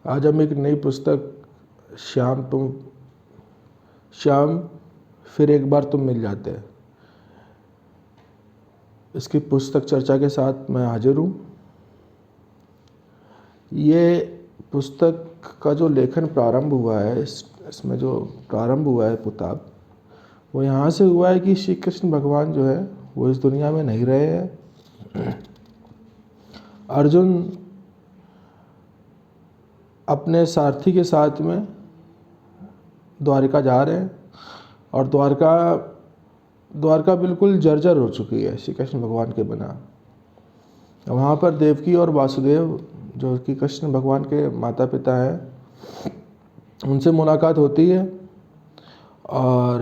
आज हम एक नई पुस्तक श्याम फिर एक बार तुम मिल जाते हैं, इसकी पुस्तक चर्चा के साथ मैं हाजिर हूँ। ये पुस्तक का जो लेखन प्रारंभ हुआ है, इसमें जो प्रारंभ हुआ है पुताब, वो यहाँ से हुआ है कि श्री कृष्ण भगवान जो है वो इस दुनिया में नहीं रहे हैं। अर्जुन अपने सारथी के साथ में द्वारिका जा रहे हैं और द्वारका बिल्कुल जर्जर हो चुकी है श्री कृष्ण भगवान के बिना। वहाँ पर देवकी और वासुदेव जो कि कृष्ण भगवान के माता पिता हैं, उनसे मुलाकात होती है और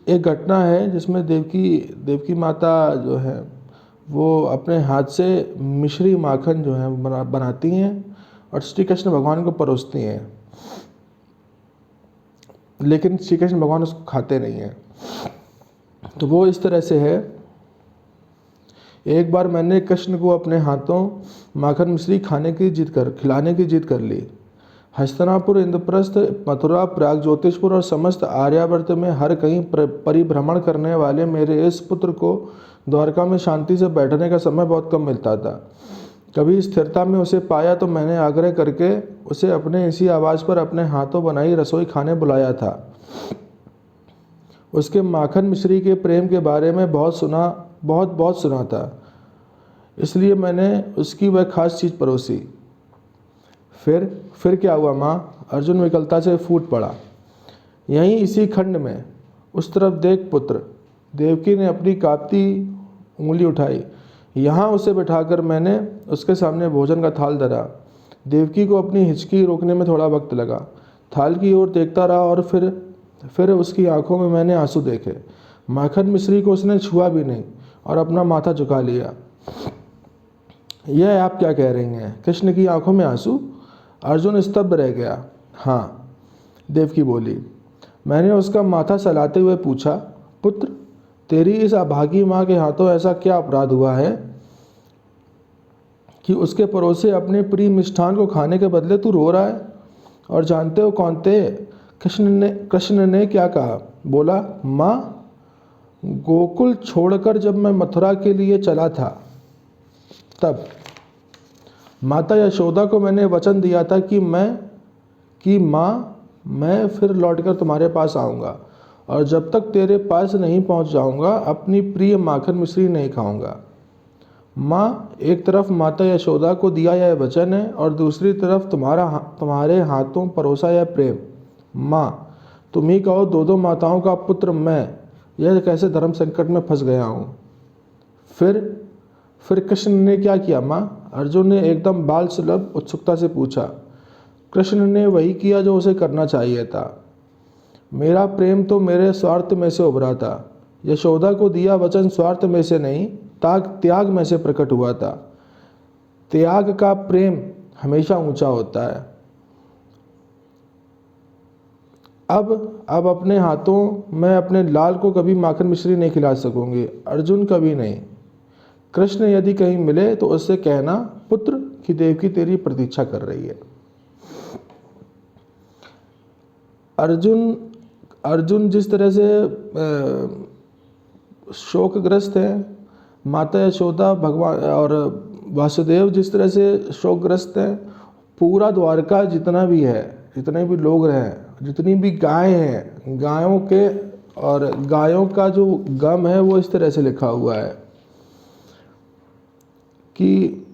एक घटना है जिसमें देवकी माता जो है वो अपने हाथ से मिश्री माखन जो है बनाती हैं और श्री कृष्ण भगवान को परोसती हैं, लेकिन श्री कृष्ण भगवान उसको खाते नहीं हैं। तो वो इस तरह से है, एक बार मैंने कृष्ण को अपने हाथों माखन मिश्री खिलाने की जिद कर ली। हस्तिनापुर, इंद्रप्रस्थ, मथुरा, प्रयाग, ज्योतिषपुर और समस्त आर्यावर्त में हर कहीं परिभ्रमण करने वाले मेरे इस पुत्र को द्वारका में शांति से बैठने का समय बहुत कम मिलता था। कभी स्थिरता में उसे पाया तो मैंने आग्रह करके उसे अपने इसी आवाज़ पर अपने हाथों बनाई रसोई खाने बुलाया था। उसके माखन मिश्री के प्रेम के बारे में बहुत सुना था, इसलिए मैंने उसकी वह खास चीज़ परोसी। फिर क्या हुआ माँ? अर्जुन विकलता से फूट पड़ा। यहीं इसी खंड में, उस तरफ देख पुत्र। देवकी ने अपनी कांपती उंगली उठाई। यहाँ उसे बिठाकर मैंने उसके सामने भोजन का थाल धरा। देवकी को अपनी हिचकी रोकने में थोड़ा वक्त लगा। थाल की ओर देखता रहा और फिर उसकी आंखों में मैंने आंसू देखे। माखन मिश्री को उसने छुआ भी नहीं और अपना माथा झुका लिया। यह आप क्या कह रही हैं? कृष्ण की आंखों में आंसू? अर्जुन स्तब्ध रह गया। हाँ, देवकी बोली। मैंने उसका माथा सहलाते हुए पूछा, पुत्र, तेरी इस अभागी माँ के हाथों ऐसा क्या अपराध हुआ है कि उसके पड़ोसे अपने प्रिय मिष्ठान को खाने के बदले तू रो रहा है? और जानते हो कौन थे? कृष्ण ने क्या कहा? बोला, माँ, गोकुल छोड़कर जब मैं मथुरा के लिए चला था तब माता यशोदा को मैंने वचन दिया था कि माँ, मैं फिर लौटकर तुम्हारे पास आऊँगा और जब तक तेरे पास नहीं पहुँच जाऊँगा अपनी प्रिय माखन मिश्री नहीं खाऊँगा। माँ, एक तरफ माता यशोदा को दिया यह वचन है और दूसरी तरफ तुम्हारे हाथों परोसा यह प्रेम। माँ, तुम ही कहो, दो माताओं का पुत्र मैं यह कैसे धर्म संकट में फंस गया हूँ। फिर कृष्ण ने क्या किया माँ? अर्जुन ने एकदम बाल सुलभ उत्सुकता से पूछा। कृष्ण ने वही किया जो उसे करना चाहिए था। मेरा प्रेम तो मेरे स्वार्थ में से उभरा था। यशोदा को दिया वचन स्वार्थ में से नहीं, त्याग में से प्रकट हुआ था। त्याग का प्रेम हमेशा ऊंचा होता है। अब अपने हाथों मैं अपने लाल को कभी माखन मिश्री नहीं खिला सकूंगी। अर्जुन, कभी नहीं। कृष्ण यदि कहीं मिले तो उससे कहना, पुत्र, कि देवकी तेरी प्रतीक्षा कर रही है। अर्जुन जिस तरह से शोकग्रस्त है, माता यशोदा भगवान और वासुदेव जिस तरह से शोकग्रस्त हैं, पूरा द्वारका जितना भी है, जितने भी लोग हैं, जितनी भी गायें हैं, गायों का जो गम है वो इस तरह से लिखा हुआ है कि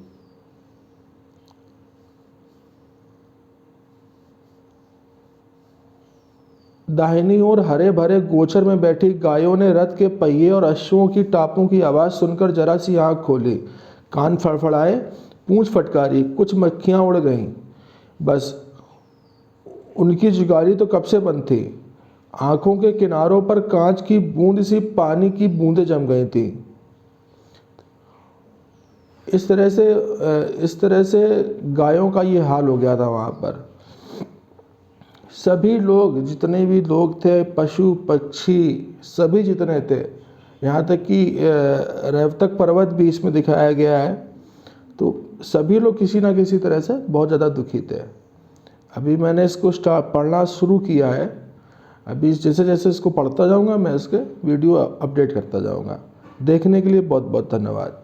दाहिनी ओर हरे भरे गोचर में बैठी गायों ने रथ के पहिए और अश्वों की टापों की आवाज़ सुनकर जरा सी आंख खोली, कान फड़फड़ाए, पूंछ फटकारी, कुछ मक्खियां उड़ गईं। बस उनकी जुगाली तो कब से बंद थी। आंखों के किनारों पर कांच की बूंद सी पानी की बूंदें जम गई थी। इस तरह से गायों का ये हाल हो गया था वहाँ पर। सभी लोग, जितने भी लोग थे, पशु पक्षी सभी जितने थे, यहाँ तक कि रेवतक पर्वत भी इसमें दिखाया गया है, तो सभी लोग किसी ना किसी तरह से बहुत ज़्यादा दुखी थे। अभी मैंने इसको पढ़ना शुरू किया है। अभी जैसे जैसे इसको पढ़ता जाऊँगा मैं इसके वीडियो अपडेट करता जाऊँगा। देखने के लिए बहुत बहुत धन्यवाद।